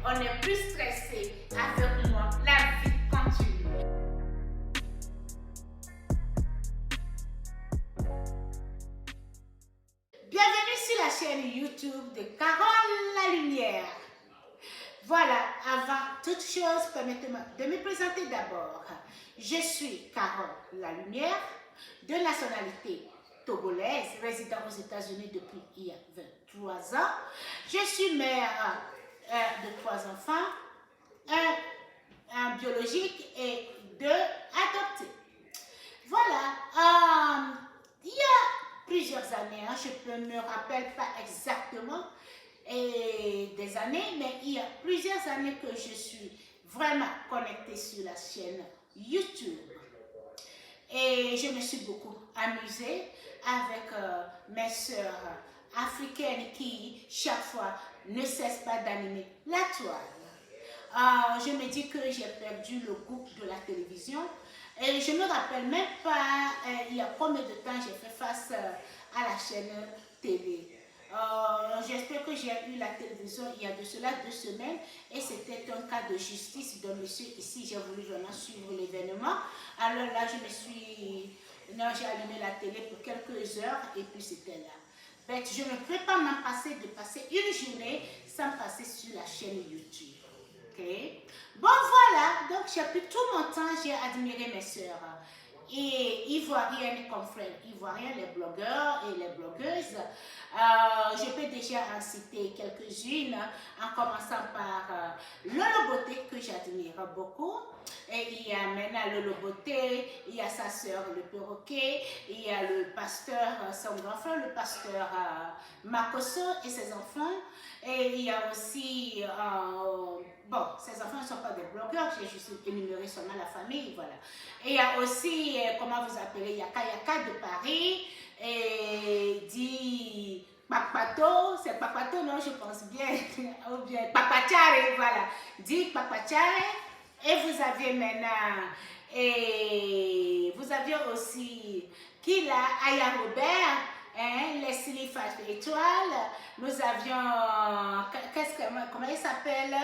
on n'est plus stressé. Avec moi, la vie continue. Bienvenue sur la chaîne YouTube de Carole La Lumière. Voilà, avant toute chose, permettez-moi de me présenter d'abord. Je suis Carole La Lumière, de nationalité togolaise, résidant aux États-Unis depuis il y a 23 ans. Je suis mère de 3 enfants, un biologique et 2 adoptés. Voilà, il y a plusieurs années, je ne me rappelle pas exactement des années, mais il y a plusieurs années que je suis vraiment connectée sur la chaîne YouTube. Et je me suis beaucoup amusée avec mes sœurs africaines qui, chaque fois, ne cessent pas d'animer la toile. Je me dis que j'ai perdu le goût de la télévision. Et je ne me rappelle même pas il y a combien de temps j'ai fait face à la chaîne télé. J'espère que j'ai eu la télévision il y a de cela 2 semaines et c'était un cas de justice d'un monsieur ici. J'ai voulu vraiment suivre l'événement. Alors là, j'ai allumé la télé pour quelques heures et puis c'était là. Mais je ne peux pas m'en passer de passer une journée sans passer sur la chaîne YouTube. Okay. Bon voilà, donc j'ai pris tout mon temps, j'ai admiré mes sœurs. Et ivoiriennes comme frères ivoiriens, les blogueurs et les blogueuses. Je peux déjà en citer quelques-unes, en commençant par Lolo Beauté, que j'admire beaucoup. Et il y a maintenant Lolo Beauté, il y a sa sœur le perroquet, il y a le pasteur, son grand frère, le pasteur Makoso et ses enfants. Et il y a aussi, bon, ses enfants ne sont pas des blogueurs, j'ai juste énuméré seulement la famille, voilà. Et il y a aussi, comment vous appelez, Yaka Yaka de Paris, et dit Papato, c'est Papato, non, je pense bien, ou bien Papachare, voilà, dit Papachare. Et vous aviez maintenant, et vous aviez aussi Kila Aya Robert, hein, Leslie Fâche Étoile. Nous avions, comment elle s'appelle?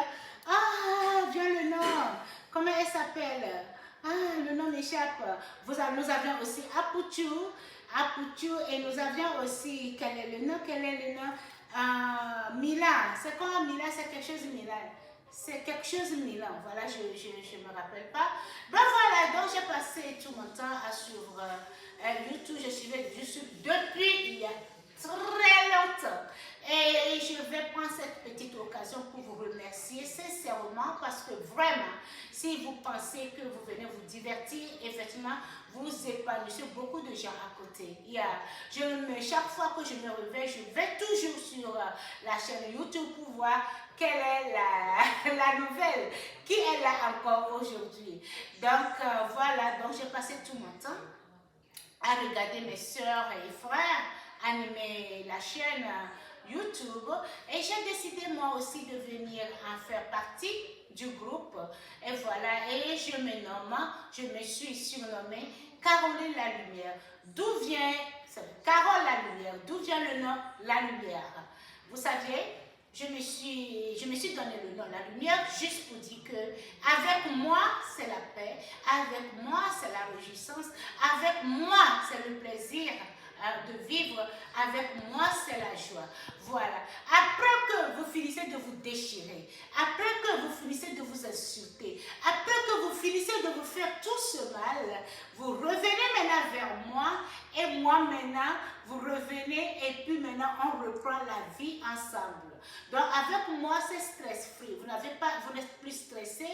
Ah, viens le nom. Comment elle s'appelle? Ah, le nom m'échappe. Nous avions aussi Apuchu, et nous avions aussi, quel est le nom? Milan. C'est quoi Milan? C'est quelque chose Milan. C'est quelque chose Milan. Voilà, je ne me rappelle pas. Ben voilà, donc j'ai passé tout mon temps à suivre YouTube. Je suivais YouTube depuis il y a très longtemps. Et je vais prendre cette petite occasion pour vous remercier sincèrement parce que vraiment, si vous pensez que vous venez vous divertir, effectivement, vous épanouissez beaucoup de gens à côté. Chaque fois que je me réveille, je vais toujours sur la chaîne YouTube pour voir quelle est la nouvelle, qui est là encore aujourd'hui. Donc voilà, donc j'ai passé tout mon temps à regarder mes soeurs et frères animer la chaîne YouTube et j'ai décidé moi aussi de venir en faire partie du groupe et voilà, et je me suis surnommée Caroline La Lumière. D'où vient Carole La Lumière? D'où vient le nom La Lumière? Vous saviez, je me suis donné le nom La Lumière juste pour dire que avec moi c'est la paix, avec moi c'est la réjouissance, avec moi c'est le plaisir de vivre, avec moi c'est la joie. Voilà. Après que vous finissez de vous déchirer, après que vous finissez de vous insulter, après que vous finissez de vous faire tout ce mal, vous revenez maintenant vers moi et moi maintenant vous revenez et puis maintenant on reprend la vie ensemble. Donc avec moi c'est stress free, vous n'êtes plus stressé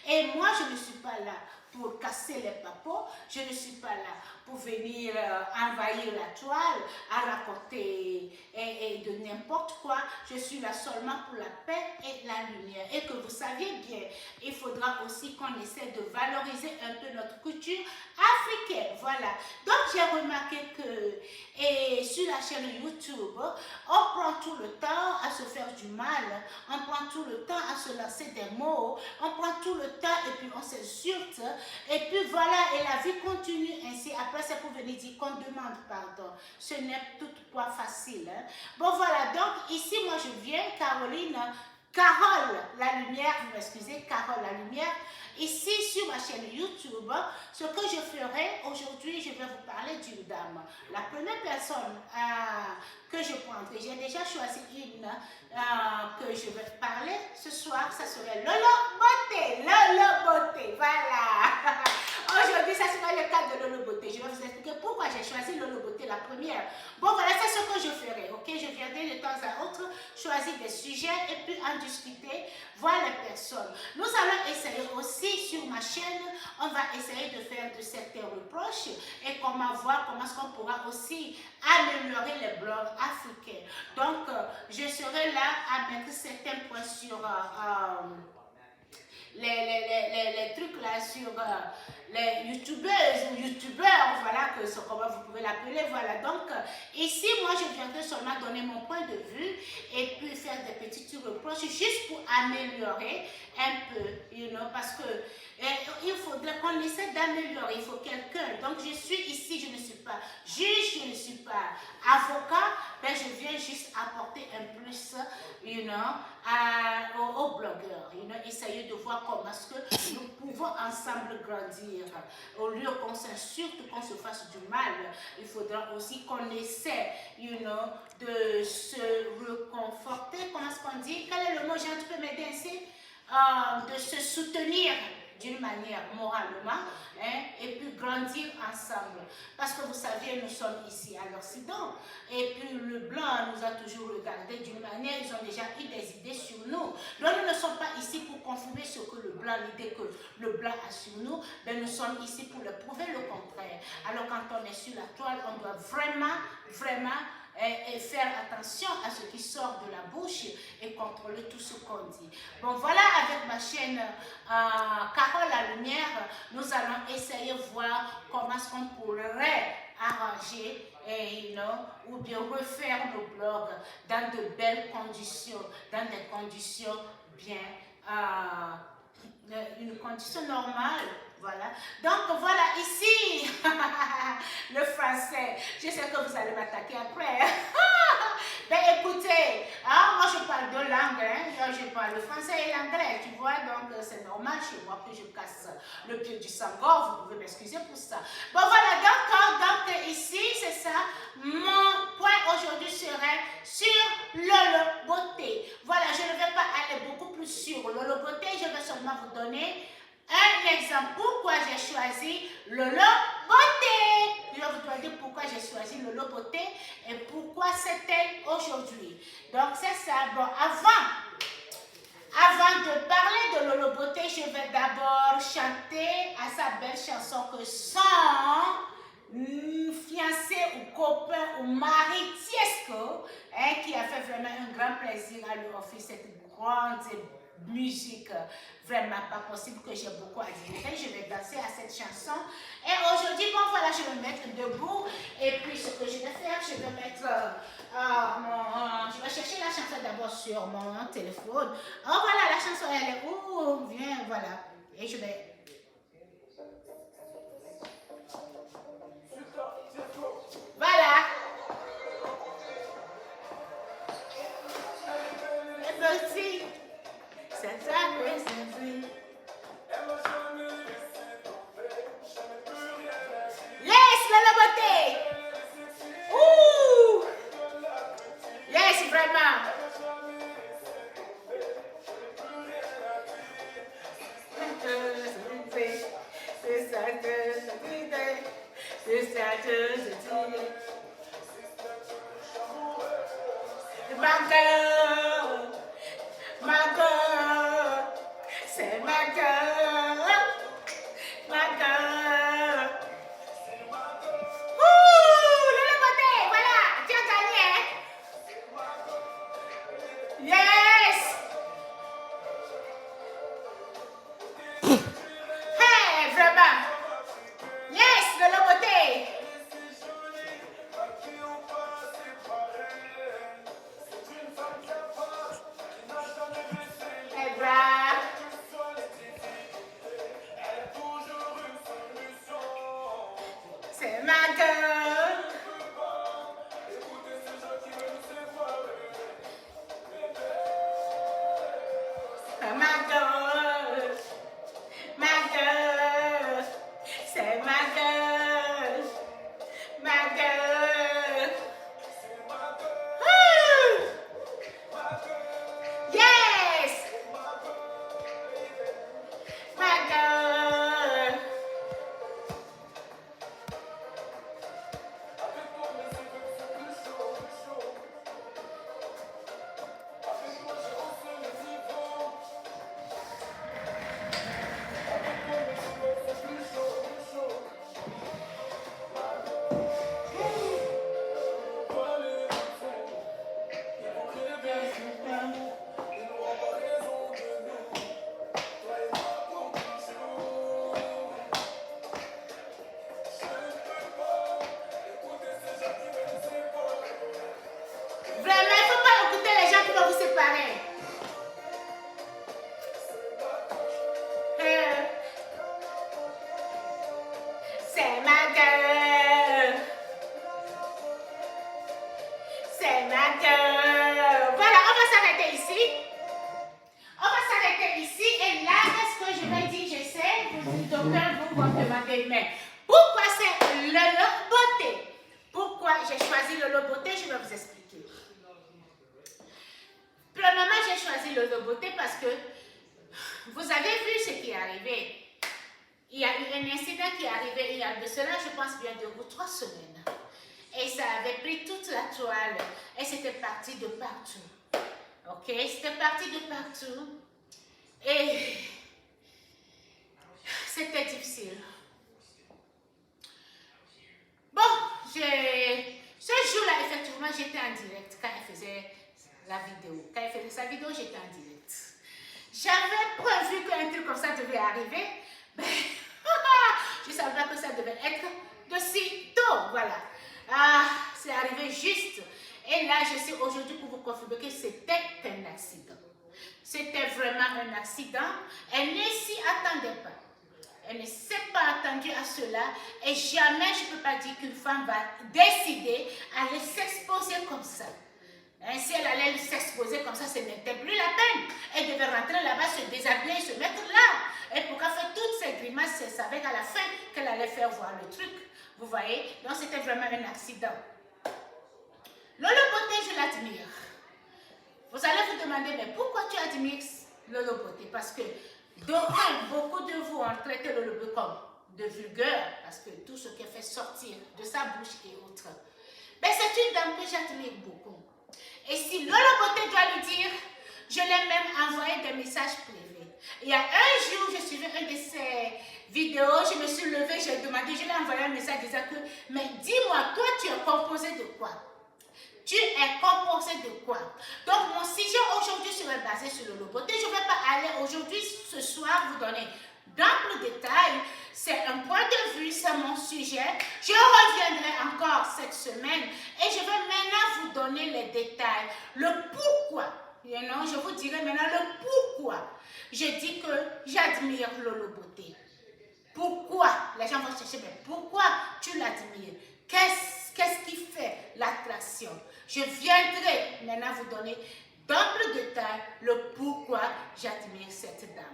et moi je ne suis pas là pour casser les papeaux, je ne suis pas là pour venir envahir la toile, à raconter et de n'importe quoi. Je suis là seulement pour la paix et la lumière. Et que vous saviez bien, il faudra aussi qu'on essaie de valoriser un peu notre culture africaine. Voilà. Donc j'ai remarqué que sur la chaîne YouTube, on prend tout le temps à se faire du mal, on prend tout le temps à se lancer des mots, on prend tout le temps et puis on s'insulte. Et puis voilà, et la vie continue ainsi. Après, c'est pour venir dire qu'on demande pardon. Ce n'est toutefois facile. Hein. Bon, voilà, donc ici, moi, je viens, Caroline, Carole la Lumière, vous m'excusez, Carole la Lumière. Ici sur ma chaîne YouTube, ce que je ferai aujourd'hui, je vais vous parler d'une dame. La première personne que je prendrai, j'ai déjà choisi une que je vais parler ce soir, ça serait Lolo Beauté. Lolo Beauté, voilà. Aujourd'hui, ça sera le cas de Lolo Beauté. Je vais vous expliquer pourquoi j'ai choisi Lolo Beauté la première. Bon, voilà, c'est ce que je ferai, ok? Je viendrai de temps à autre choisir des sujets et puis en discuter, voir les personnes. Nous allons essayer aussi sur ma chaîne, on va essayer de faire de certains reproches et comment voir comment est-ce qu'on pourra aussi améliorer les blogs africains. Donc, je serai là à mettre certains points sur les trucs là sur les youtubeuses ou youtubeurs, voilà, comment vous pouvez l'appeler, voilà. Donc, ici, moi, je viendrai seulement donner mon point de vue et puis faire des petits reproches juste pour améliorer un peu, parce que il faudrait qu'on essaie d'améliorer, il faut quelqu'un. Donc, je suis ici, je ne suis pas juge, je ne suis pas avocat, mais je viens juste apporter un plus, aux blogueurs, essayer de voir comment est-ce que nous pouvons ensemble grandir. Au lieu qu'on s'insulte, qu'on se fasse du mal, il faudra aussi qu'on essaie, de se reconforter. Comment est-ce qu'on dit? Quel est le mot? Tu peux m'aider ici? De se soutenir d'une manière moralement, et puis grandir ensemble. Parce que vous savez, nous sommes ici à l'Occident, et puis le blanc nous a toujours regardé d'une manière, ils ont déjà eu des idées sur nous. Donc nous ne sommes pas ici pour confirmer ce que le blanc, l'idée que le blanc a sur nous, mais nous sommes ici pour le prouver le contraire. Alors quand on est sur la toile, on doit vraiment, vraiment et faire attention à ce qui sort de la bouche et contrôler tout ce qu'on dit. Bon, voilà, avec ma chaîne Carole la Lumière, nous allons essayer de voir comment est-ce qu'on pourrait arranger ou bien refaire nos blogs dans de belles conditions, dans des conditions bien, une condition normale. Voilà. Donc voilà, ici, le français. Je sais que vous allez m'attaquer après. Ben écoutez, moi je parle deux langues, je parle le français et l'anglais, tu vois, donc c'est normal chez moi que je casse le pied du Sangor, vous pouvez m'excuser pour ça. Bon voilà, donc ici, c'est ça, mon point aujourd'hui serait sur Lolo Beauté. Voilà, je ne vais pas aller beaucoup plus sur Lolo Beauté, je vais seulement vous donner un exemple. Pourquoi j'ai choisi Lolo Beauté? Je vais vous dire pourquoi j'ai choisi Lolo Beauté et pourquoi c'est elle aujourd'hui. Donc c'est ça. Bon, avant de parler de Lolo Beauté, je vais d'abord chanter à sa belle chanson que son fiancé ou copain ou mari Tiesco, qui a fait vraiment un grand plaisir à lui offrir cette grande musique vraiment pas possible que j'ai beaucoup admiré. Je vais danser à cette chanson et aujourd'hui, bon voilà, je vais me mettre debout et puis ce que je vais faire, je vais mettre je vais chercher la chanson d'abord sur mon téléphone. Oh voilà, la chanson elle est où? Viens, voilà, et je vais voilà. Et voici, c'est ça que c'est vrai. Laisse la beauté. Ouh. Yes, vraiment. C'est ça que c'est ça que ma girl, c'est ma Ma gueule. Ma gueule. C'est ma gueule. Ma gueule. Yes. Ma gueule. Vraiment, il ne faut pas écouter les gens qui vont vous séparer. C'est ma gueule. C'est ma gueule. Voilà, on va s'arrêter ici. On va s'arrêter ici. Et là, est-ce que je vais dire, je sais, d'aucuns vous vont demander, mais pourquoi c'est le loboté? Pourquoi j'ai choisi le loboté? Je vais vous expliquer. Premièrement, j'ai choisi le loboté parce que vous avez vu ce qui est arrivé. Il y a eu un incident qui est arrivé il y a de cela, je pense bien 2 ou 3 semaines. Et ça avait pris toute la toile. Et c'était parti de partout. Ok? C'était parti de partout. Et c'était difficile. Bon, ce jour-là, effectivement, j'étais en direct quand elle faisait la vidéo. Quand elle faisait sa vidéo, j'étais en direct. J'avais prévu qu'un truc comme ça devait arriver. Ben, je ne savais pas que ça devait être de si tôt. Voilà. Ah, c'est arrivé juste. Et là, je suis aujourd'hui pour vous confirmer que c'était un accident. C'était vraiment un accident. Elle ne s'y attendait pas. Elle ne s'est pas attendue à cela. Et jamais je ne peux pas dire qu'une femme va décider à aller s'exposer comme ça. Si elle allait s'exposer comme ça, ce n'était plus la peine. Elle devait rentrer là-bas, se déshabiller, se mettre là. Et pourquoi faire toutes ces grimaces, elle savait qu'à la fin qu'elle allait faire voir le truc. Vous voyez? Donc c'était vraiment un accident. Lolo Beauté, je l'admire. Vous allez vous demander, mais pourquoi tu admires Lolo Beauté? Parce que beaucoup de vous ont traité Lolo Beauté comme de vulgaire, parce que tout ce qu'elle fait sortir de sa bouche et autres. Mais c'est une dame que j'admire beaucoup. Et si Lolo Beauté doit lui dire, je l'ai même envoyé des messages privés. Il y a un jour, je suivais une de ses vidéos, je me suis levée, j'ai demandé, je lui ai envoyé un message disant que, mais dis-moi, toi tu es composé de quoi? Tu es composé de quoi? Donc mon sujet aujourd'hui serait basé sur Lolo Beauté. Je ne vais pas aller aujourd'hui, ce soir, vous donner d'amples détails. C'est un point de vue, c'est mon sujet. Je reviendrai encore cette semaine et je vais maintenant vous donner les détails, le pourquoi. Non, je vous dirai maintenant le pourquoi. Je dis que j'admire Lolo Beauté. Pourquoi? Les gens vont chercher, mais pourquoi tu l'admires? Qu'est-ce qui fait l'attraction? Je viendrai maintenant vous donner d'amples détails le pourquoi j'admire cette dame.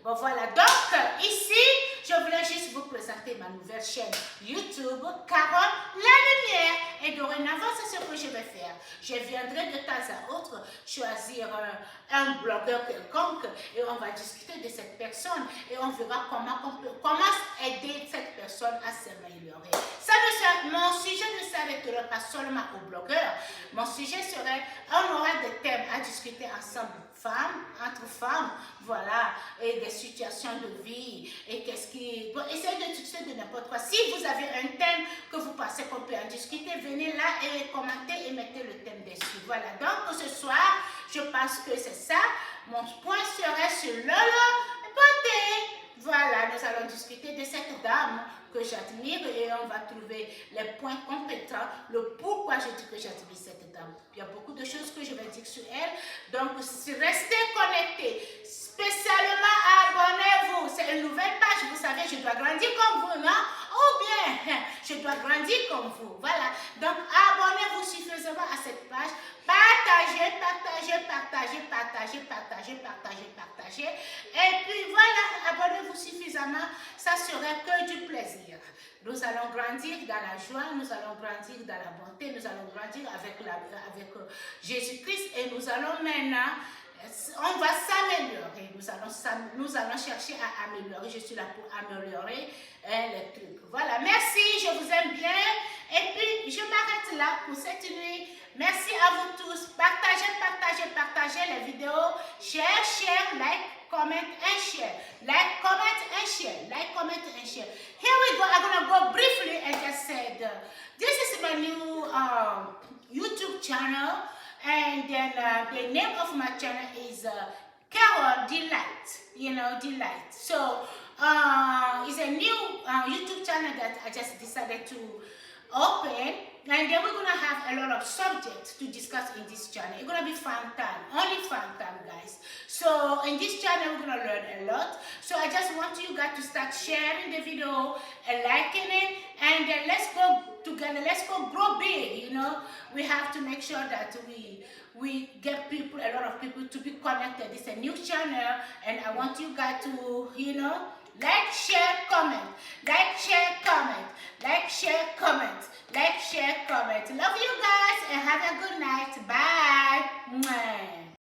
Bon voilà, donc ici, je voulais juste vous présenter ma nouvelle chaîne YouTube, Carole La Lumière. Et dorénavant, c'est ce que je vais faire. Je viendrai de temps à autre choisir un blogueur quelconque et on va discuter de cette personne et on verra comment aider cette personne à s'améliorer. Mon sujet ne s'arrêtera pas seulement aux blogueurs. Mon sujet serait, on aura des thèmes à discuter ensemble, entre femmes, voilà, et des situations de vie, et qu'est-ce qui... Bon, essayez de discuter de n'importe quoi. Si vous avez un thème que vous pensez qu'on peut en discuter, venez là et commentez et mettez le thème dessus. Voilà, donc ce soir, je pense que c'est ça. Mon point serait sur Lolo Beauté. Voilà, nous allons discuter de cette dame que j'admire et on va trouver les points compétents, le pourquoi je dis que j'admire cette dame. Il y a beaucoup de choses que je vais dire sur elle, donc restez connectés. Spécialement, abonnez-vous. C'est une nouvelle page, vous savez, je dois grandir comme vous, non? Ou bien, je dois grandir comme vous. Voilà, donc abonnez-vous suffisamment à cette page. Partagez, partagez, partagez. partagez, partagez, partagez, partagez, partagez. Et puis voilà, abonnez-vous suffisamment, ça serait que du plaisir. Nous allons grandir dans la joie, nous allons grandir dans la bonté, nous allons grandir avec Jésus-Christ et nous allons maintenant, on va s'améliorer, nous allons chercher à améliorer, je suis là pour améliorer les trucs. Voilà, merci, je vous aime bien et puis je m'arrête là pour cette nuit. Merci à vous tous, partagez, partagez, partagez les vidéos, share, like, comment and share. Like, comment and share. Like, comment and share. Here we go. I'm going to go briefly and just said, this is my new YouTube channel. And then the name of my channel is Carol Delight. You know, Delight. So, it's a new YouTube channel that I just decided to open. And then we're going to have a lot of subjects to discuss in this channel. It's going to be fun time, only fun time, guys. So in this channel, we're going to learn a lot. So I just want you guys to start sharing the video and liking it. And then let's go together. Let's go grow big, you know. We have to make sure that we get people, a lot of people to be connected. It's a new channel. And I want you guys to, you know, like, share, comment. Like, share, comment. Like, share, comment. Like, share, comment. Love you guys and have a good night. Bye. Mwah.